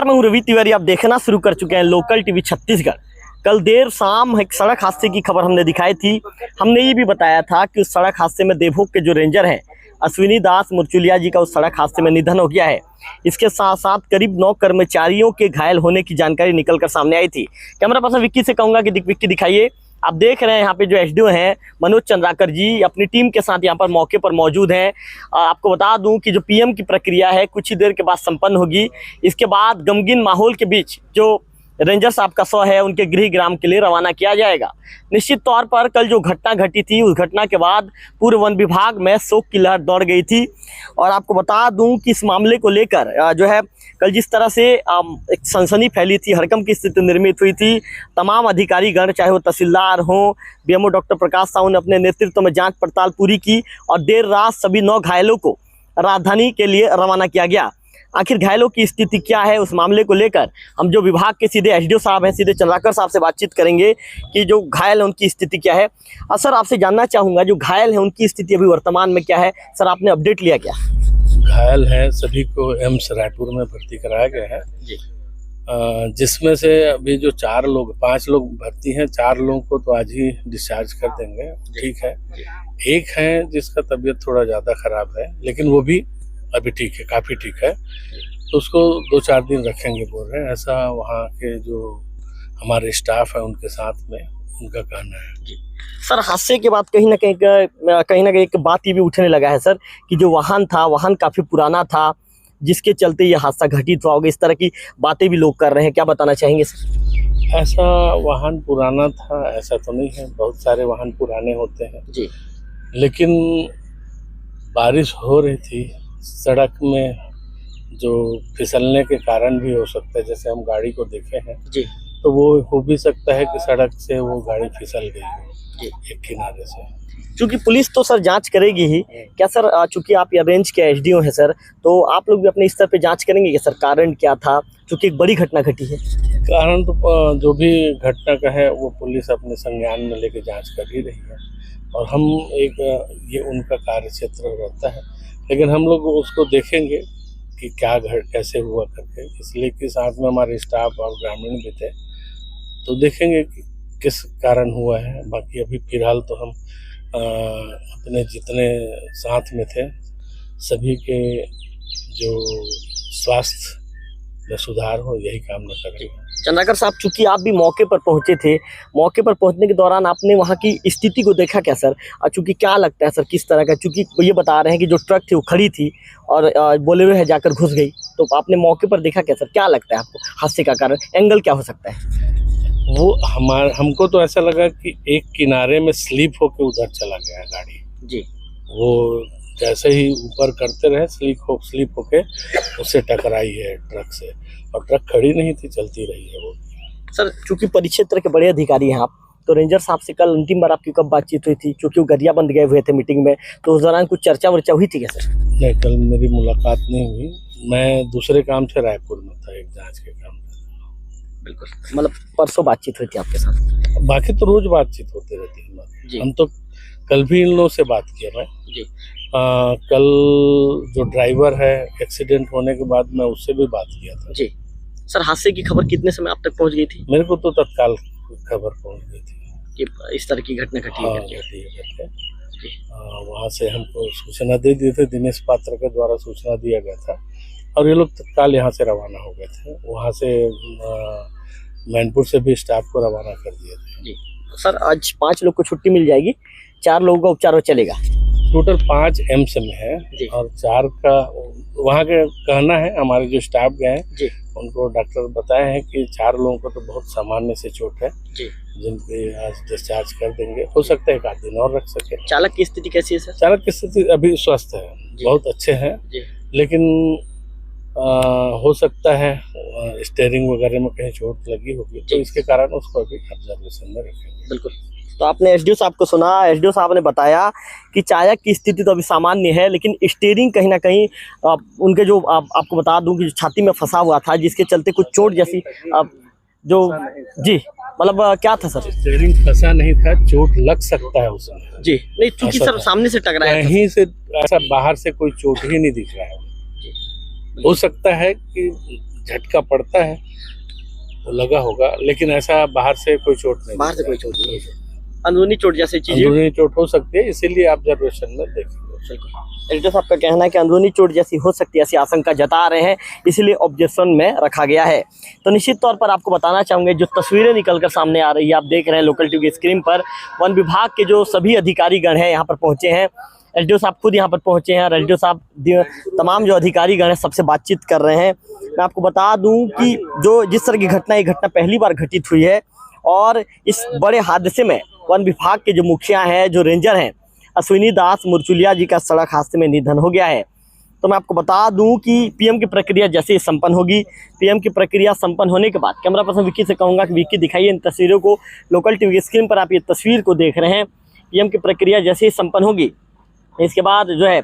मैं हूं रवि तिवारी। आप देखना शुरू कर चुके हैं लोकल टीवी छत्तीसगढ़। कल देर शाम एक सड़क हादसे की खबर हमने दिखाई थी। हमने ये भी बताया था कि उस सड़क हादसे में देवभोग के जो रेंजर हैं अश्विनी दास मुरचुलिया जी का उस सड़क हादसे में निधन हो गया है। इसके साथ साथ करीब 9 कर्मचारियों के घायल होने की जानकारी निकलकर सामने आई थी। कैमरा पर्सन विक्की से कहूंगा कि विक्की दिखाइए। आप देख रहे हैं यहाँ पे जो एसडीओ हैं मनोज चंद्राकर जी अपनी टीम के साथ यहाँ पर मौके पर मौजूद हैं। आपको बता दूं कि जो पीएम की प्रक्रिया है कुछ ही देर के बाद संपन्न होगी। इसके बाद गमगीन माहौल के बीच जो रेंजर साहब का शव है उनके गृह ग्राम के लिए रवाना किया जाएगा। निश्चित तौर पर कल जो घटना घटी थी उस घटना के बाद पूरे वन विभाग में शोक की लहर दौड़ गई थी। और आपको बता दूं कि इस मामले को लेकर जो है कल जिस तरह से एक सनसनी फैली थी, हड़कंप की स्थिति निर्मित हुई थी। तमाम अधिकारीगण चाहे वो तहसीलदार हों, बीएमओ डॉक्टर प्रकाश साहू ने अपने नेतृत्व में जांच पड़ताल पूरी की और देर रात सभी 9 घायलों को राजधानी के लिए रवाना किया गया। आखिर घायलों की स्थिति क्या है उस मामले को लेकर हम जो विभाग के सीधे एसडीओ साहब हैं, सीधे चंद्राकर साहब से बातचीत करेंगे कि जो घायल है उनकी स्थिति क्या है। सर आपसे जानना चाहूँगा जो घायल है उनकी स्थिति अभी वर्तमान में क्या है। सर आपने अपडेट लिया क्या? घायल हैं सभी को एम्स रायपुर में भर्ती कराया गया है जी। जिसमें से अभी जो 5 लोग भर्ती हैं, 4 लोगों को तो आज ही डिस्चार्ज कर देंगे, ठीक है। एक है जिसका तबीयत थोड़ा ज़्यादा खराब है लेकिन वो भी अभी ठीक है, काफ़ी ठीक है, तो उसको 2-4 दिन रखेंगे बोल रहे हैं, ऐसा वहाँ के जो हमारे स्टाफ है उनके साथ में उनका कहना है। सर हादसे के बाद कहीं ना कहीं एक बात ये भी उठने लगा है सर कि जो वाहन काफ़ी पुराना था जिसके चलते ये हादसा घटित हुआ होगा। इस तरह की बातें भी लोग कर रहे हैं, क्या बताना चाहेंगे सर? ऐसा वाहन पुराना था ऐसा तो नहीं है, बहुत सारे वाहन पुराने होते हैं जी, लेकिन बारिश हो रही थी, सड़क में जो फिसलने के कारण भी हो सकता है, जैसे हम गाड़ी को देखे हैं जी, तो वो हो भी सकता है कि सड़क से वो गाड़ी फिसल गई एक किनारे से। चूंकि पुलिस तो सर जांच करेगी ही, क्या सर चूंकि आप ये रेंज के एसडीओ हैं सर, तो आप लोग भी अपने स्तर पे जांच करेंगे कि सर कारण क्या था, चूंकि एक बड़ी घटना घटी है? कारण तो जो भी घटना का है वो पुलिस अपने संज्ञान में लेके जांच कर ही रही है और हम ये उनका कार्य क्षेत्र रहता है, लेकिन हम लोग उसको देखेंगे कि क्या कैसे हुआ करके, इसलिए कि साथ में हमारे स्टाफ और ग्रामीण भी थे, तो देखेंगे कि किस कारण हुआ है। बाकी अभी फिलहाल तो हम अपने जितने साथ में थे सभी के जो स्वास्थ्य में सुधार हो यही कामना करेंगे। चंद्राकर साहब चूंकि आप भी मौके पर पहुंचे थे, मौके पर पहुंचने के दौरान आपने वहां की स्थिति को देखा क्या सर? और चूंकि क्या लगता है सर किस तरह का, चूंकि ये बता रहे हैं कि जो ट्रक थी वो खड़ी थी और बोलेरो है जाकर घुस गई, तो आपने मौके पर देखा क्या सर? क्या लगता है आपको हादसे का कारण, एंगल क्या हो सकता है? वो हमको तो ऐसा लगा कि एक किनारे में स्लिप होके उधर चला गया गाड़ी जी, वो जैसे ही ऊपर करते रहे स्लिप होके उससे टकराई है ट्रक से, और ट्रक खड़ी नहीं थी, चलती रही है वो। सर चूंकि परिक्षेत्र के बड़े अधिकारी हैं आप, तो रेंजर साहब से कल अंतिम बार आपकी कब बातचीत हुई थी? क्योंकि वो गरियाबंद गए हुए थे मीटिंग में, तो उस दौरान कुछ चर्चा वर्चा हुई थी क्या सर? नहीं, कल मेरी मुलाकात नहीं हुई, मैं दूसरे काम से रायपुर में था, एक जाँच के काम। बिल्कुल, मतलब परसों बातचीत हुई थी आपके साथ? बाकी तो रोज बातचीत होती रहती है हमारी, हम तो कल भी इन लोगों से बात किया मैं जी। कल जो ड्राइवर है एक्सीडेंट होने के बाद मैं उससे भी बात किया था जी। सर हादसे की खबर कितने समय आप तक पहुंच गई थी? मेरे को तो तत्काल खबर पहुंच गई थी कि इस तरह की घटना घटी है। वहाँ से हमको सूचना दे दिए थे, दिनेश पात्र के द्वारा सूचना दिया गया था और ये लोग तत्काल यहाँ से रवाना हो गए थे। वहाँ से मैनपुर से भी स्टाफ को रवाना कर दिए थे जी। सर आज 5 लोग को छुट्टी मिल जाएगी, 4 लोगों का उपचार चलेगा? टोटल 5 एम्स में है और 4 का वहाँ का कहना है, हमारे जो स्टाफ गए हैं उनको डॉक्टर बताए हैं कि 4 लोगों को तो बहुत सामान्य से चोट है जी, जिनके आज डिस्चार्ज कर देंगे, हो सकता है 1 दिन और रख सके। चालक की स्थिति कैसी है सर? चालक की स्थिति अभी स्वस्थ है, बहुत अच्छे हैं, लेकिन हो सकता है स्टीयरिंग वगैरह में कहीं चोट लगी होगी, तो इसके कारण उसको अभी ऑब्जर्वेशन में रखेंगे। बिल्कुल, तो आपने एसडीओ साहब को सुना, एसडीओ साहब ने बताया कि चालक की स्थिति तो अभी सामान्य है, लेकिन स्टीयरिंग कहीं ना कहीं उनके जो आपको बता दूं कि छाती में फंसा हुआ था, जिसके चलते कुछ चोट जैसी जो जी, मतलब क्या था सर? स्टीयरिंग फंसा नहीं था, चोट लग सकता है उसमें जी। नहीं चूंकि सर सामने से टकराया, कहीं से ऐसा बाहर से कोई चोट ही नहीं दिख रहा है। हो सकता है कि झटका पड़ता है वो लगा होगा, लेकिन ऐसा बाहर से कोई चोट नहीं। बाहर से कोई चोट नहीं है, अंदरूनी चोट जैसी चीजें अंदरूनी चोट हो सकती है, इसीलिए ऑब्जर्वेशन में देखेंगे। एडिटर साहब का कहना है कि अंदरूनी चोट जैसी हो सकती है, ऐसी आशंका जता रहे हैं, इसलिए ऑब्जेक्शन में रखा गया है। तो निश्चित तौर पर आपको बताना चाहूँगे, जो तस्वीरें निकलकर सामने आ रही है, आप देख रहे हैं लोकल टीवी की स्क्रीन पर, वन विभाग के जो सभी अधिकारीगण हैं यहाँ पर पहुँचे हैं। एसडीओ साहब खुद यहाँ पर पहुँचे हैं और एसडीओ साहब तमाम जो अधिकारीगण हैं सबसे बातचीत कर रहे हैं। मैं आपको बता दूँ कि जो जिस तरह की घटना, ये घटना पहली बार घटित हुई है और इस बड़े हादसे में वन विभाग के जो मुखिया हैं, जो रेंजर हैं, अश्विनी दास मुरचुलिया जी का सड़क हादसे में निधन हो गया है। तो मैं आपको बता दूं कि पीएम की प्रक्रिया जैसे ही संपन्न होगी, पीएम की प्रक्रिया संपन्न होने के बाद कैमरा पर्सन विक्की से कहूंगा कि विक्की दिखाइए इन तस्वीरों को, लोकल टीवी की स्क्रीन पर आप ये तस्वीर को देख रहे हैं। पीएम की प्रक्रिया जैसे ही संपन्न होगी, इसके बाद जो है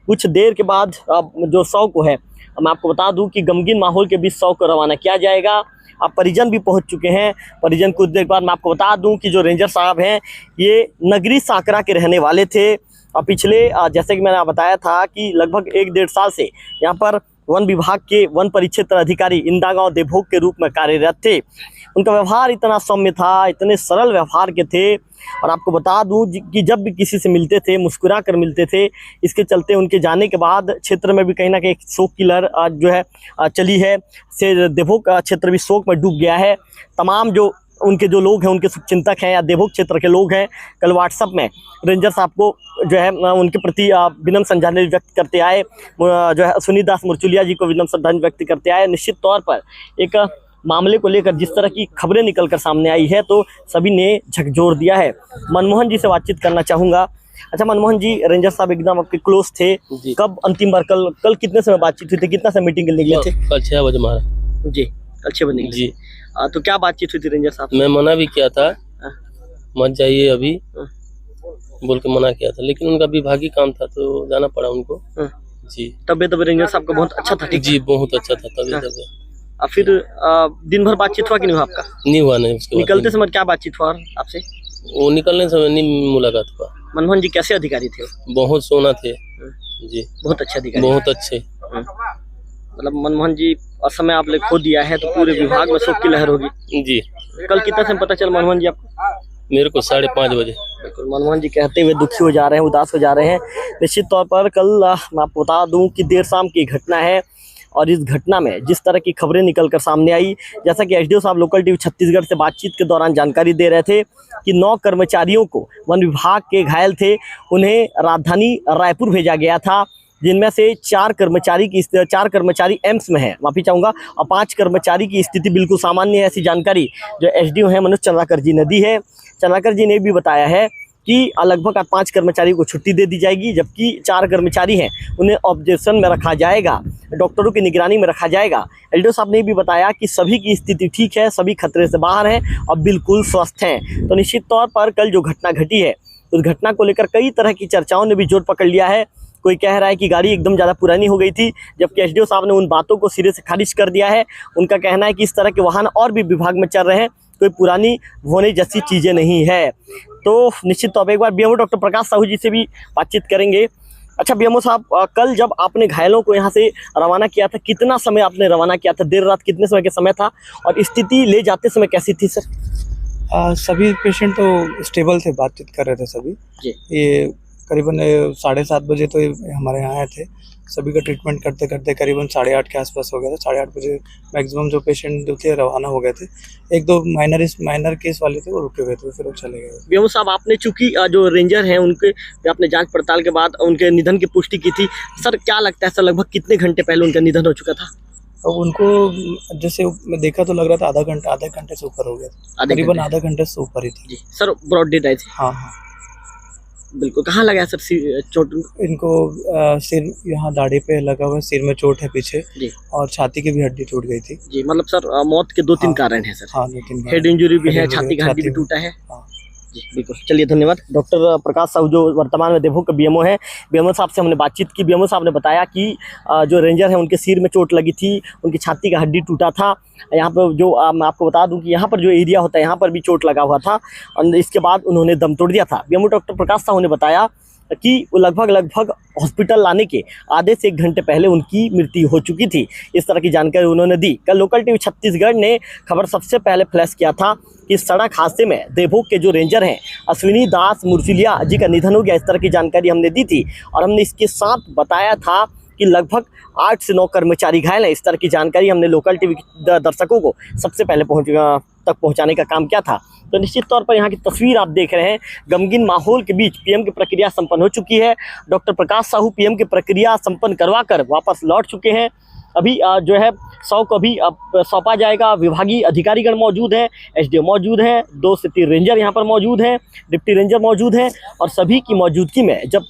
कुछ देर के बाद जो शव को है, मैं आपको बता दूं कि गमगीन माहौल के बीच शव को रवाना किया जाएगा। अब परिजन भी पहुंच चुके हैं। परिजन कुछ देर बाद मैं आपको बता दूं कि जो रेंजर साहब हैं ये नगरी सांकरा के रहने वाले थे और पिछले जैसे कि मैंने बताया था कि लगभग 1-1.5 साल से यहाँ पर वन विभाग के वन परिक्षेत्र अधिकारी इंदागांव देवभोग के रूप में कार्यरत थे। उनका व्यवहार इतना सौम्य था, इतने सरल व्यवहार के थे और आपको बता दूं कि जब भी किसी से मिलते थे मुस्कुरा कर मिलते थे। इसके चलते उनके जाने के बाद क्षेत्र में भी कहीं ना कहीं एक शोक की लहर जो है चली है। से देवभोग का क्षेत्र भी शोक में डूब गया है। तमाम जो उनके जो लोग हैं, उनके शुभचिंतक हैं या देवभोग क्षेत्र के लोग हैं, कल व्हाट्सएप में रेंजर साहब को जो है उनके प्रति विनम्र श्रद्धांजलि व्यक्त करते आए, जो है अश्विनी दास मुरचुलिया जी को विनम्र श्रद्धांजलि व्यक्त करते आए। निश्चित तौर पर एक मामले को लेकर जिस तरह की खबरें निकलकर सामने आई है तो सभी ने झकझोर दिया है। मनमोहन जी से बातचीत करना चाहूँगा। अच्छा मनमोहन जी, रेंजर साहब एकदम आपके क्लोज थे, कब अंतिम बार कल कितने समय बातचीत हुई थी, कितना समय मीटिंग के लिए निकले थे? कल 6 बजे मारा जी, कल 6 बजे जी। तो क्या बातचीत हुई थी रेंजर साहब? मैं मना भी किया था, मत जाइए अभी बोल के मना किया था, लेकिन उनका विभागीय काम था तो जाना पड़ा उनको जी। तबियत रेंजर साहब का बहुत अच्छा था? जी बहुत अच्छा था तबियत। फिर दिन भर बातचीत हुआ कि नहीं हुआ आपका? नहीं हुआ। नहीं, उसके निकलते समय क्या बातचीत हुआ आपसे? वो निकलने समय नहीं मुलाकात हुआ। मनमोहन जी कैसे अधिकारी थे? बहुत सोना थे जी, बहुत अच्छे अधिकारी, बहुत अच्छे। मतलब मनमोहन जी असमय आपने खो दिया है तो पूरे विभाग में शोक की लहर होगी जी। कल कितना समय पता चला मनमोहन जी आपको? मेरे को 5:30 बजे। बिल्कुल, मनमोहन जी कहते हुए दुखी हो जा रहे हैं, उदास हो जा रहे हैं। निश्चित तौर पर कल मैं आपको बता दूं कि देर शाम की घटना है और इस घटना में जिस तरह की खबरें निकलकर सामने आई, जैसा कि एसडीओ साहब लोकल टीवी छत्तीसगढ़ से बातचीत के दौरान जानकारी दे रहे थे कि 9 कर्मचारियों को वन विभाग के घायल थे, उन्हें राजधानी रायपुर भेजा गया था, जिनमें से 4 कर्मचारी एम्स में हैं, माफ़ी चाहूँगा, और 5 कर्मचारी की स्थिति बिल्कुल सामान्य है। ऐसी जानकारी जो एसडीओ हैं मनोज चंद्राकर जी ने दी है। चंद्राकर जी ने भी बताया है कि लगभग 5 कर्मचारियों को छुट्टी दे दी जाएगी, जबकि 4 कर्मचारी हैं उन्हें ऑब्जर्वेशन में रखा जाएगा, डॉक्टरों की निगरानी में रखा जाएगा। एलडीओ साहब ने भी बताया कि सभी की स्थिति ठीक है, सभी खतरे से बाहर हैं और बिल्कुल स्वस्थ हैं। तो निश्चित तौर पर कल जो घटना घटी है उस घटना को लेकर कई तरह की चर्चाओं ने भी जोर पकड़ लिया है। कोई कह रहा है कि गाड़ी एकदम ज़्यादा पुरानी हो गई थी, जबकि एसडीओ साहब ने उन बातों को सिरे से खारिज कर दिया है। उनका कहना है कि इस तरह के वाहन और भी विभाग में चल रहे हैं, कोई पुरानी होने जैसी चीज़ें नहीं है। तो निश्चित तौर पर एक बार बीएमओ डॉक्टर प्रकाश साहू जी से भी बातचीत करेंगे। अच्छा बीएमओ साहब, कल जब आपने घायलों को यहाँ से रवाना किया था, कितना समय आपने रवाना किया था? देर रात कितने समय के समय था और स्थिति ले जाते समय कैसी थी सर? सभी पेशेंट तो स्टेबल थे, बातचीत कर रहे थे सभी जी। ये करीबन 7:30 बजे तो हमारे यहाँ आए थे। सभी का ट्रीटमेंट करते करते करीबन 8:30 के आसपास हो गया था। 8:30 बजे मैक्सिमम जो पेशेंट जो थे रवाना हो गए थे। 1-2 माइनर केस वाले थे वो रुके हुए थे, फिर वो चले गए। बीएमओ साहब, आपने चूंकि जो रेंजर हैं उनके आपने जांच पड़ताल के बाद उनके निधन की पुष्टि की थी, सर क्या लगता है सर लगभग कितने घंटे पहले उनका निधन हो चुका था? अब उनको जैसे मैं देखा तो लग रहा था आधे घंटे से ऊपर हो गया था, करीबन आधा घंटे से ऊपर ही थी सर। ब्रॉड डेड आई थी? हाँ बिल्कुल। कहाँ लगा है सर चोट? इनको सिर, यहाँ दाढ़ी पे लगा हुआ, सिर में चोट है पीछे जी, और छाती की भी हड्डी टूट गई थी जी। मतलब सर मौत के 2-3 कारण हैं सर? हाँ 2-3। हेड इंजरी भी है, छाती का हड्डी भी टूटा है जी। बिल्कुल, चलिए धन्यवाद। डॉक्टर प्रकाश साहू जो वर्तमान में देवभोग के बीएमओ हैं, बीएमओ साहब से हमने बातचीत की। बीएमओ साहब ने बताया कि जो रेंजर हैं उनके सिर में चोट लगी थी, उनकी छाती का हड्डी टूटा था। यहाँ पर जो मैं आपको बता दूं कि यहाँ पर जो एरिया होता है यहाँ पर भी चोट लगा हुआ था और इसके बाद उन्होंने दम तोड़ दिया था। बीएमओ डॉक्टर प्रकाश साहू ने बताया कि वो लगभग हॉस्पिटल लाने के आधे से 1 घंटे पहले उनकी मृत्यु हो चुकी थी। इस तरह की जानकारी उन्होंने दी। कल लोकल टीवी छत्तीसगढ़ ने खबर सबसे पहले फ्लैश किया था कि सड़क हादसे में देवभोग के जो रेंजर हैं अश्विनी दास मुर्चुलिया जी का निधन हो गया। इस तरह की जानकारी हमने दी थी और हमने इसके साथ बताया था कि लगभग 8 से 9 कर्मचारी घायल हैं। इस तरह की जानकारी हमने लोकल टीवी दर्शकों को सबसे पहले पहुंचाने का काम किया था। तो निश्चित तौर पर यहाँ की तस्वीर आप देख रहे हैं। गमगीन माहौल के बीच पीएम की प्रक्रिया संपन्न हो चुकी है। डॉक्टर प्रकाश साहू पीएम की प्रक्रिया संपन्न करवाकर वापस लौट चुके हैं। अभी जो है 100 को अभी सौंपा जाएगा। विभागीय अधिकारीगण मौजूद हैं, एसडीओ मौजूद हैं, 2 से 3 रेंजर यहाँ पर मौजूद हैं, डिप्टी रेंजर मौजूद हैं और सभी की मौजूदगी में जब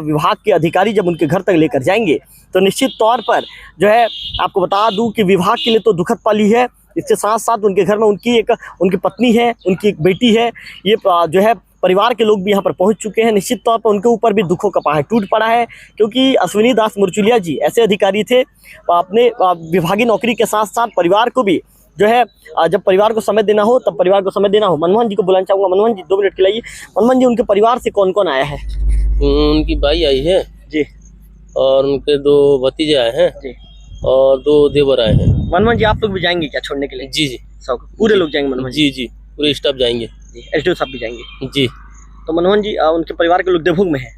विभाग के अधिकारी जब उनके घर तक लेकर जाएंगे तो निश्चित तौर पर जो है आपको बता दूं कि विभाग के लिए तो दुखद पल ही है। इसके साथ साथ उनके घर में उनकी पत्नी है, उनकी एक बेटी है। ये जो है परिवार के लोग भी यहाँ पर पहुँच चुके हैं। निश्चित तौर पर उनके ऊपर भी दुखों का पहाड़ टूट पड़ा है क्योंकि अश्विनी दास मुर्चुलिया जी ऐसे अधिकारी थे अपने विभागीय नौकरी के साथ साथ परिवार को भी जो है जब परिवार को समय देना हो तब परिवार को समय देना हो। मनमोहन जी को बुलाना चाहूँगा। मनमोहन जी 2 मिनट के लिए। मनमोहन जी, उनके परिवार से कौन कौन आया है? उनकी बाई आई है जी और उनके 2 भतीजे आए हैं जी और 2 देवर आए हैं। मनमोहन जी, आप लोग भी जाएंगे क्या छोड़ने के लिए? जी जी, सब पूरे लोग जाएंगे मनमोहन जी? जी, पूरे स्टाफ जाएंगे। एसडीओ साहब भी जाएंगे जी। तो मनमोहन जी, उनके परिवार के लोग देवभोग में हैं?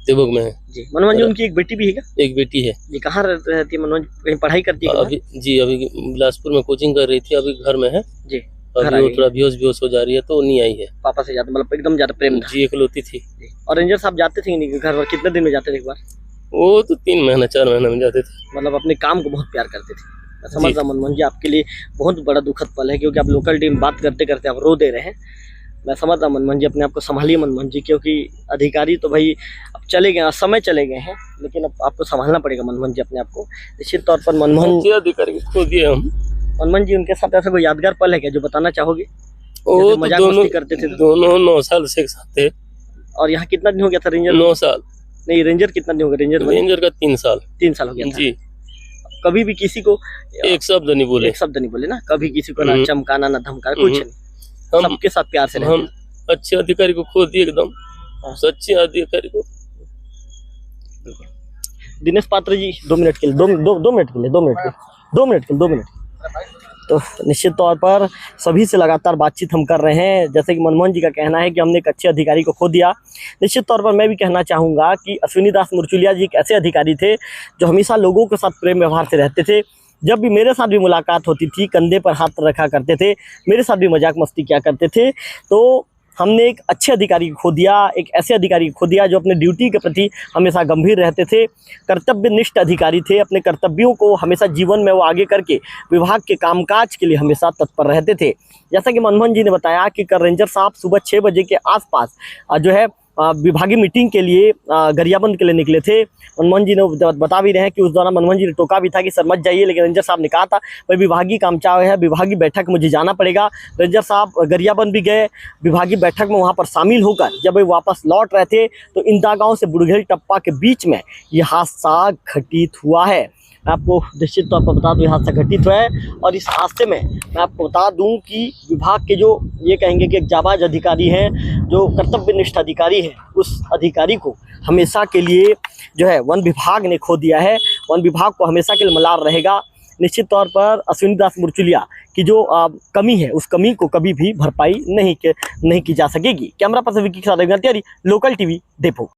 देवभोग में है जी। मनमोहन जी, उनकी एक बेटी भी है क्या? एक बेटी है जी। कहाँ रहती है मनमोहन जी? कहीं पढ़ाई करती है? अभी जी, अभी बिलासपुर में कोचिंग कर रही थी, अभी घर में है जी। अभी वो थोड़ा बेहोश हो जा रही है तो नहीं आई है। पापा से ज्यादा मतलब एकदम ज्यादा प्रेम था? जी, एकलौती थी। और रेंजर साहब जाते थे नहीं घर पर? कितने दिन में जाते थे एक बार? वो तो 3 महीना 4 महीने में जाते थे। मतलब अपने काम को बहुत प्यार करते थे। मैं समझ रहा मनमोहन जी, आपके लिए बहुत बड़ा दुखद पल है क्योंकि आप लोकल टीम बात करते करते आप रो दे रहे हैं। मैं समझ रहा मनमोहन जी, अपने आप को संभालिए मनमोहन जी, क्योंकि अधिकारी तो भाई अब चले गए, समय चले गए हैं, लेकिन अब आपको संभालना पड़ेगा मनमोहन जी अपने आप को। निश्चित तौर पर मनमोहन जी अधिकारी खो दिए हम। मनमोहन जी, उनके साथ ऐसा कोई यादगार पल है क्या जो बताना चाहोगे? वो मजाक मस्ती करते थे दोनों 9 साल से एक साथ थे। और यहाँ कितना दिन हो गया था रेंजर? 9 साल नहीं, रेंजर कितना दिन हो गया? रेंजर का 3 साल। 3 साल हो गया था। जी। कभी भी किसी को एक शब्द नहीं बोले? एक शब्द नहीं बोले ना? कभी किसी को ना चमकाना ना धमकाना, कुछ नहीं। सबके साथ प्यार से हम अच्छे अधिकारी को खो दिए, एकदम सच्चे अधिकारी को। दिनेश पात्र जी, 2 मिनट के लिए, 2 मिनट के लिए, 2 मिनट। तो निश्चित तौर पर सभी से लगातार बातचीत हम कर रहे हैं। जैसे कि मनमोहन जी का कहना है कि हमने एक अच्छे अधिकारी को खो दिया। निश्चित तौर पर मैं भी कहना चाहूँगा कि अश्विनी दास मुर्चुलिया जी एक ऐसे अधिकारी थे जो हमेशा लोगों के साथ प्रेम व्यवहार से रहते थे। जब भी मेरे साथ भी मुलाकात होती थी, कंधे पर हाथ रखा करते थे, मेरे साथ भी मजाक मस्ती किया करते थे। तो हमने एक अच्छे अधिकारी को खो दिया, एक ऐसे अधिकारी को खो दिया जो अपने ड्यूटी के प्रति हमेशा गंभीर रहते थे, कर्तव्यनिष्ठ अधिकारी थे। अपने कर्तव्यों को हमेशा जीवन में वो आगे करके विभाग के कामकाज के लिए हमेशा तत्पर रहते थे। जैसा कि मनमोहन जी ने बताया कि रेंजर साहब सुबह 6 बजे के आसपास जो है विभागीय मीटिंग के लिए गरियाबंद के लिए निकले थे। मनमोहन जी ने बता भी रहे हैं कि उस दौरान मनमोहन जी ने टोका भी था कि सर मत जाइए, लेकिन रेंजर साहब ने कहा था भाई विभागीय कामकाज है, विभागीय बैठक मुझे जाना पड़ेगा। रेंजर साहब गरियाबंद भी गए, विभागीय बैठक में वहाँ पर शामिल होकर जब वे वापस लौट रहे थे तो इंदा गाँव से बुड़घेल टप्पा के बीच में ये हादसा घटित हुआ है। मैं आपको निश्चित तौर पर बता दूं, हादसा घटित हुआ है और इस हादसे में मैं आपको बता दूं कि विभाग के जो ये कहेंगे कि एक जाबाज अधिकारी हैं, जो कर्तव्यनिष्ठ अधिकारी हैं, उस अधिकारी को हमेशा के लिए जो है वन विभाग ने खो दिया है। वन विभाग को हमेशा के लिए मलाल रहेगा। निश्चित तौर पर अश्विनी दास मुर्चुलिया की जो कमी है, उस कमी को कभी भी भरपाई नहीं की जा सकेगी। कैमरा पर्सन विकी के साथ लोकल टीवी देवभोग।